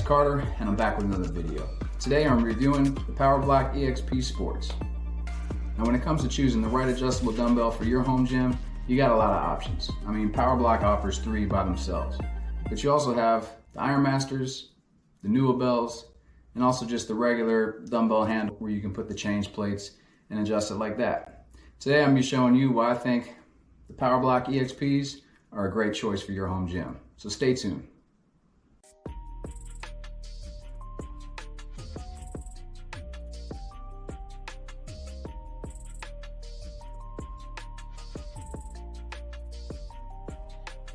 Carter, and I'm back with another video. Today I'm reviewing the PowerBlock EXP Sports. Now when it comes to choosing the right adjustable dumbbell for your home gym, you got a lot of options. I mean, PowerBlock offers 3 by themselves, but you also have the Iron Masters, the Dumbbells, and also just the regular dumbbell handle where you can put the change plates and adjust it like that. Today I'm going to be showing you why I think the PowerBlock EXPs are a great choice for your home gym. So stay tuned.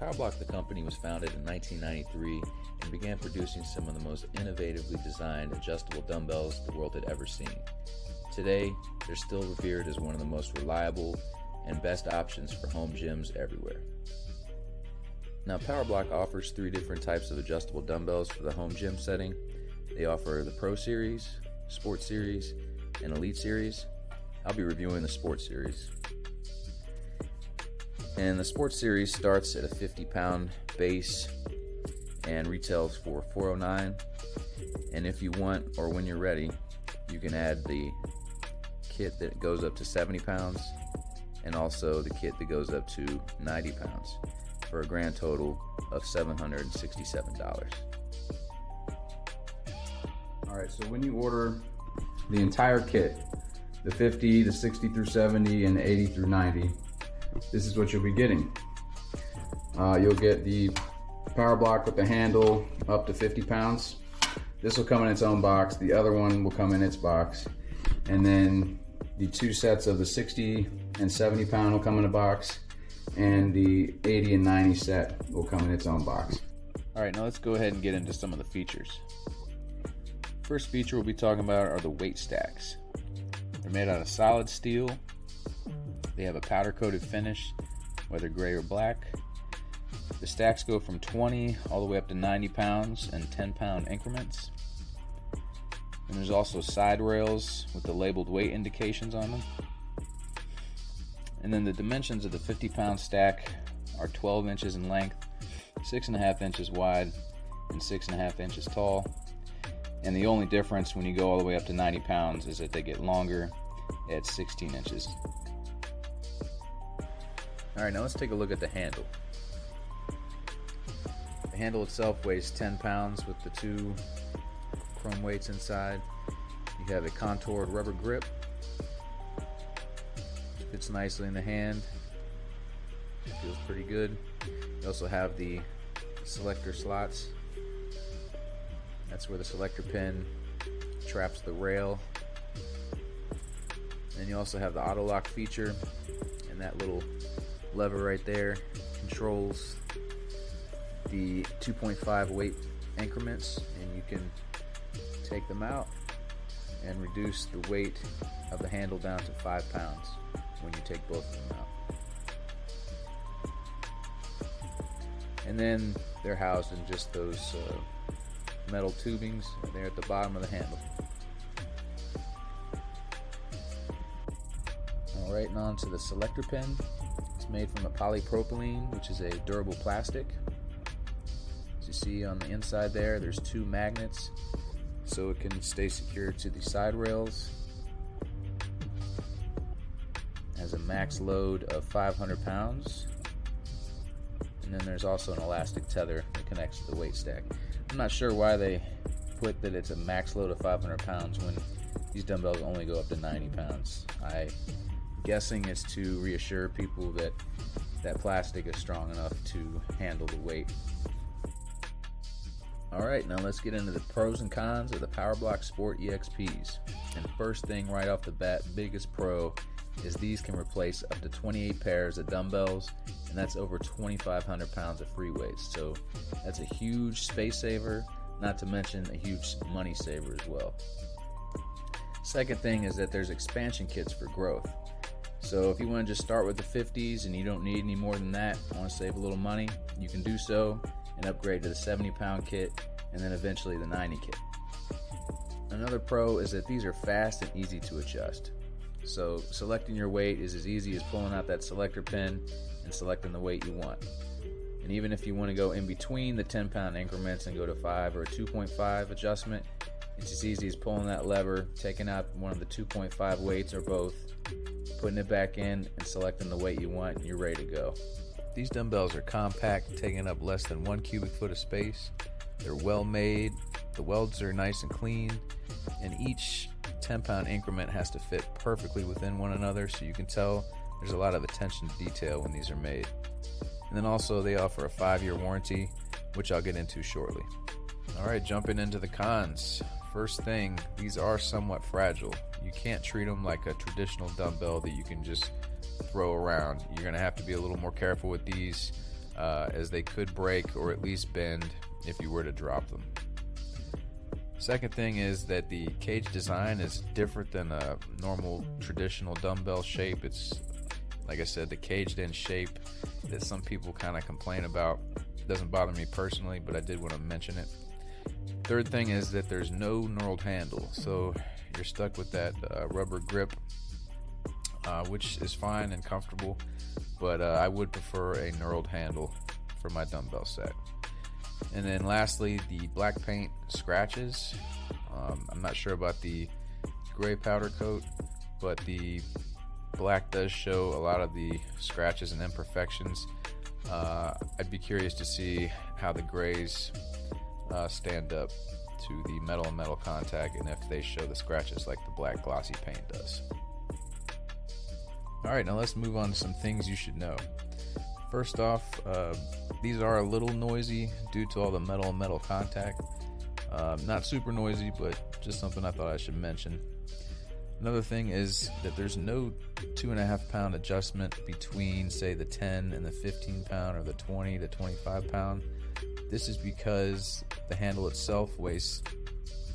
PowerBlock, the company, was founded in 1993 and began producing some of the most innovatively designed adjustable dumbbells the world had ever seen. Today, they're still revered as one of the most reliable and best options for home gyms everywhere. Now, PowerBlock offers 3 different types of adjustable dumbbells for the home gym setting. They offer the Pro Series, Sports Series, and Elite Series. I'll be reviewing the Sports Series. And the Sports Series starts at a 50-pound base and retails for $409. And if you want, or when you're ready, you can add the kit that goes up to 70 pounds and also the kit that goes up to 90 pounds for a grand total of $767. All right, so when you order the entire kit, the 50, the 60 through 70, and the 80 through 90, this is what you'll be getting. You'll get the PowerBlock with the handle up to 50 pounds. This will come in its own box. The other one will come in its box. And then the 2 sets of the 60 and 70 pound will come in a box. And the 80 and 90 set will come in its own box. All right, now let's go ahead and get into some of the features. First feature we'll be talking about are the weight stacks. They're made out of solid steel. They have a powder coated finish, whether gray or black. The stacks go from 20 all the way up to 90 pounds in 10-pound increments. And there's also side rails with the labeled weight indications on them. And then the dimensions of the 50-pound stack are 12 inches in length, 6.5 inches wide, and 6.5 inches tall. And the only difference when you go all the way up to 90 pounds is that they get longer at 16 inches. All right, now let's take a look at the handle. The handle itself weighs 10 pounds with the 2 chrome weights inside. You have a contoured rubber grip. Fits nicely in the hand. Feels pretty good. You also have the selector slots. That's where the selector pin traps the rail. And you also have the auto lock feature, and that little lever right there controls the 2.5 weight increments, and you can take them out and reduce the weight of the handle down to 5 pounds when you take both of them out. And then they're housed in just those metal tubings there at the bottom of the handle. Alright, and on to the selector pin. It's made from a polypropylene, which is a durable plastic. As you see on the inside there, there's 2 magnets so it can stay secured to the side rails. It has a max load of 500 pounds. And then there's also an elastic tether that connects to the weight stack. I'm not sure why they put that it's a max load of 500 pounds when these dumbbells only go up to 90 pounds. I'm guessing it's to reassure people that that plastic is strong enough to handle the weight. Alright, now let's get into the pros and cons of the PowerBlock Sport EXPs. And first thing right off the bat, biggest pro, is these can replace up to 28 pairs of dumbbells, and that's over 2,500 pounds of free weights. So that's a huge space saver, not to mention a huge money saver as well. Second thing is that there's expansion kits for growth. So if you want to just start with the 50s and you don't need any more than that, want to save a little money, you can do so and upgrade to the 70-pound kit and then eventually the 90 kit. Another pro is that these are fast and easy to adjust. So selecting your weight is as easy as pulling out that selector pin and selecting the weight you want. And even if you want to go in between the 10-pound increments and go to 5 or a 2.5 adjustment, it's as easy as pulling that lever, taking out one of the 2.5 weights or both, putting it back in, and selecting the weight you want, and you're ready to go. These dumbbells are compact, taking up less than 1 cubic foot of space. They're well made, the welds are nice and clean, and each 10-pound increment has to fit perfectly within one another, so you can tell there's a lot of attention to detail when these are made. And then also they offer a 5-year warranty, which I'll get into shortly. Alright, jumping into the cons. First thing, these are somewhat fragile. You can't treat them like a traditional dumbbell that you can just throw around. You're going to have to be a little more careful with these as they could break or at least bend if you were to drop them. Second thing is that the cage design is different than a normal traditional dumbbell shape. It's, like I said, the caged in shape that some people kind of complain about. It doesn't bother me personally, but I did want to mention it. Third thing is that there's no knurled handle, so you're stuck with that rubber grip, which is fine and comfortable, but I would prefer a knurled handle for my dumbbell set. And then lastly, the black paint scratches. I'm not sure about the gray powder coat, but the black does show a lot of the scratches and imperfections. I'd be curious to see how the grays stand up to the metal and metal contact, and if they show the scratches like the black glossy paint does. Alright, now let's move on to some things you should know. First off, these are a little noisy due to all the metal and metal contact. Not super noisy, but just something I thought I should mention. Another thing is that there's no 2.5 pound adjustment between, say, the 10 and the 15 pound or the 20 to 25 pound. This is because the handle itself weighs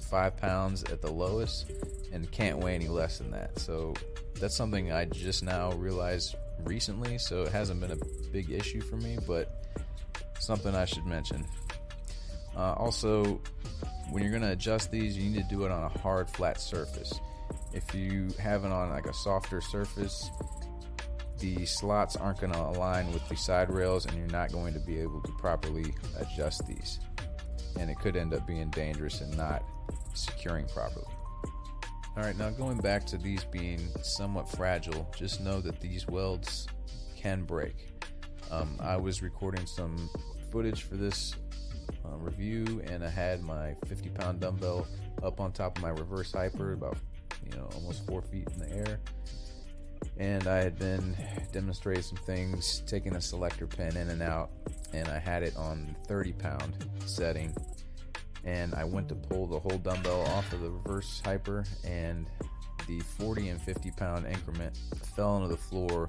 5 pounds at the lowest and can't weigh any less than that. So that's something I just now realized recently, so it hasn't been a big issue for me, but something I should mention. Also, when you're going to adjust these, you need to do it on a hard, flat surface. If you have it on like a softer surface, the slots aren't going to align with the side rails, and you're not going to be able to properly adjust these, and it could end up being dangerous and not securing properly. Alright, now going back to these being somewhat fragile, just know that these welds can break. I was recording some footage for this review, and I had my 50-pound dumbbell up on top of my reverse hyper, about almost 4 feet in the air. And I had been demonstrating some things, taking a selector pin in and out, and I had it on 30-pound setting. And I went to pull the whole dumbbell off of the reverse hyper, and the 40 and 50-pound increment fell onto the floor,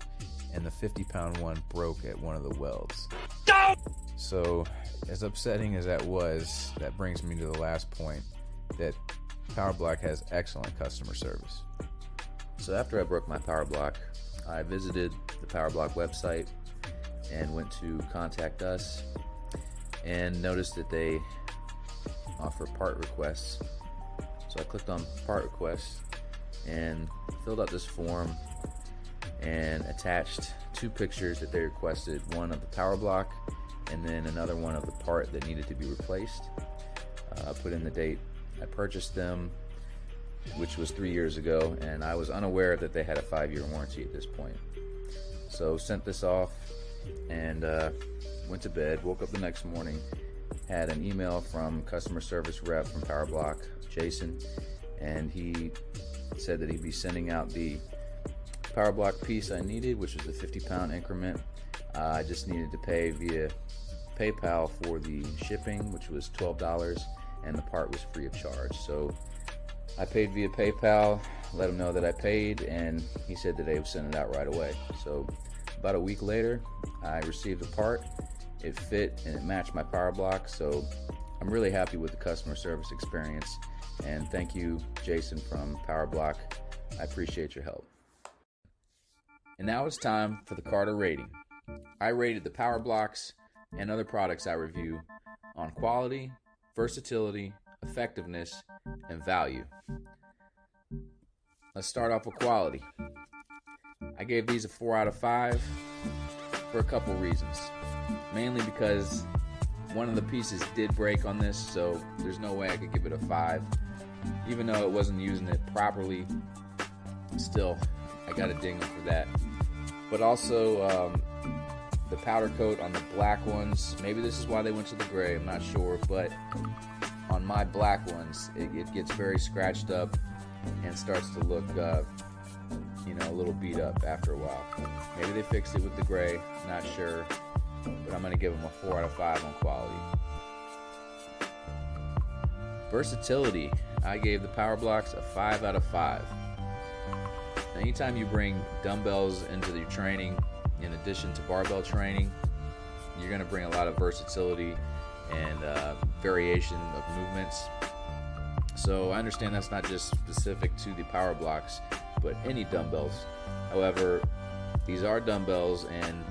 and the 50-pound one broke at one of the welds. So, as upsetting as that was, that brings me to the last point, that PowerBlock has excellent customer service. So after I broke my PowerBlock, I visited the PowerBlock website and went to contact us, and noticed that they offer part requests. So I clicked on part requests and filled out this form and attached 2 pictures that they requested, one of the PowerBlock and then another one of the part that needed to be replaced. Put in the date I purchased them, which was 3 years ago, and I was unaware that they had a 5-year warranty at this point. So sent this off and went to bed. Woke up the next morning, had an email from customer service rep from PowerBlock, Jason, and he said that he'd be sending out the PowerBlock piece I needed, which was the 50-pound increment. I just needed to pay via PayPal for the shipping, which was $12, and the part was free of charge. So I paid via PayPal, let him know that I paid, and he said that they would send it out right away. So about a week later, I received the part. It fit and it matched my PowerBlock, so I'm really happy with the customer service experience, and thank you, Jason from PowerBlock. I appreciate your help. And now it's time for the Carter rating. I rated the PowerBlocks and other products I review on quality, versatility, effectiveness, and value. Let's start off with quality. I gave these a 4 out of 5 for a couple reasons. mainly because one of the pieces did break on this, so there's no way I could give it a 5. Even though it wasn't using it properly, still, I got a ding for that. But also, the powder coat on the black ones, maybe this is why they went to the gray, I'm not sure, but on my black ones, it gets very scratched up and starts to look, a little beat up after a while. Maybe they fixed it with the gray, not sure, but I'm going to give them a 4 out of 5 on quality. Versatility, I gave the PowerBlocks a 5 out of 5. Now, anytime you bring dumbbells into your training, in addition to barbell training, you're going to bring a lot of versatility and variation of movements. So I understand that's not just specific to the PowerBlocks, but any dumbbells. However, these are dumbbells and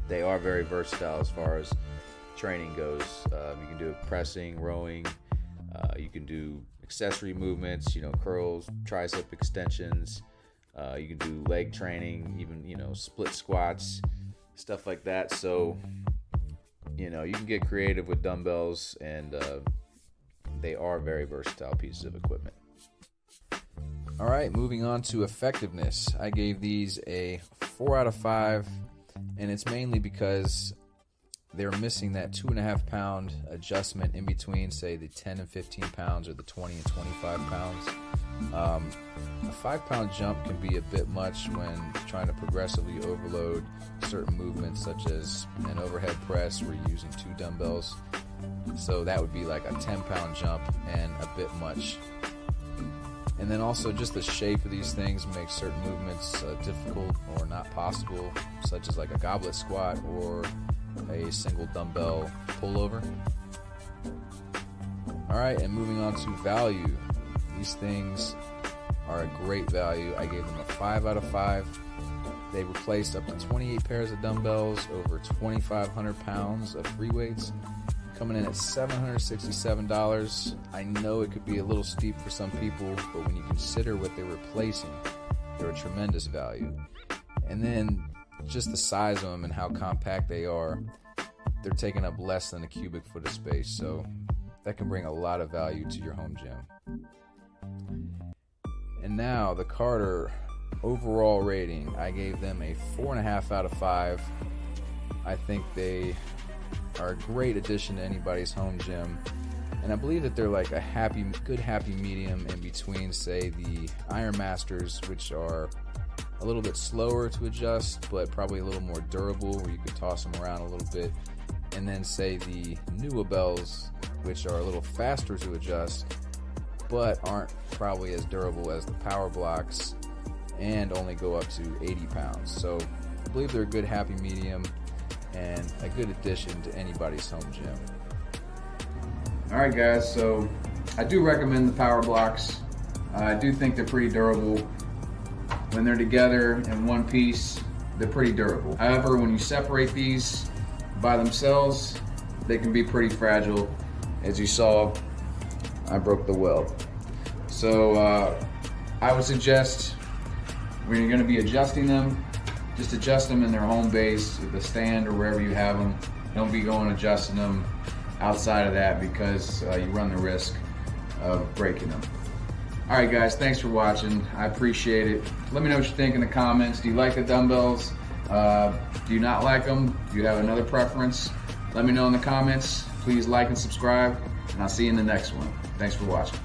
they are very versatile as far as training goes. You can do pressing, rowing, you can do accessory movements, curls, tricep extensions, you can do leg training, even, split squats, stuff like that. So, you can get creative with dumbbells, and they are very versatile pieces of equipment. All right, moving on to effectiveness. I gave these a 4 out of 5, and it's mainly because they're missing that 2.5 pound adjustment in between, say, the 10 and 15 pounds or the 20 and 25 pounds. A 5 pound jump can be a bit much when trying to progressively overload certain movements, such as an overhead press where you're using 2 dumbbells. So that would be like a 10 pound jump and a bit much. And then also just the shape of these things makes certain movements difficult or not possible, such as like a goblet squat or a single dumbbell pullover. All right, and moving on to value. These things are a great value. I gave them a 5 out of 5. They replaced up to 28 pairs of dumbbells, over 2,500 pounds of free weights, coming in at $767. I know it could be a little steep for some people, but when you consider what they're replacing, they're a tremendous value. And then just the size of them and how compact they are, they're taking up less than a cubic foot of space, so that can bring a lot of value to your home gym. And now the Carter overall rating, I gave them a 4.5 out of 5. I think they are a great addition to anybody's home gym, and I believe that they're like a good happy medium in between, say, the Iron Masters, which are a little bit slower to adjust but probably a little more durable, where you could toss them around a little bit, and then say the Dumbbells, which are a little faster to adjust but aren't probably as durable as the PowerBlocks and only go up to 80 pounds. So I believe they're a good happy medium and a good addition to anybody's home gym. All right, guys, so I do recommend the PowerBlocks. I do think they're pretty durable. When they're together in one piece, they're pretty durable. However, when you separate these by themselves, they can be pretty fragile. As you saw, I broke the weld. So I would suggest when you're going to be adjusting them, just adjust them in their home base, at the stand or wherever you have them. Don't be going adjusting them outside of that, because you run the risk of breaking them. All right, guys, thanks for watching. I appreciate it. Let me know what you think in the comments. Do you like the dumbbells? Do you not like them? Do you have another preference? Let me know in the comments. Please like and subscribe, and I'll see you in the next one. Thanks for watching.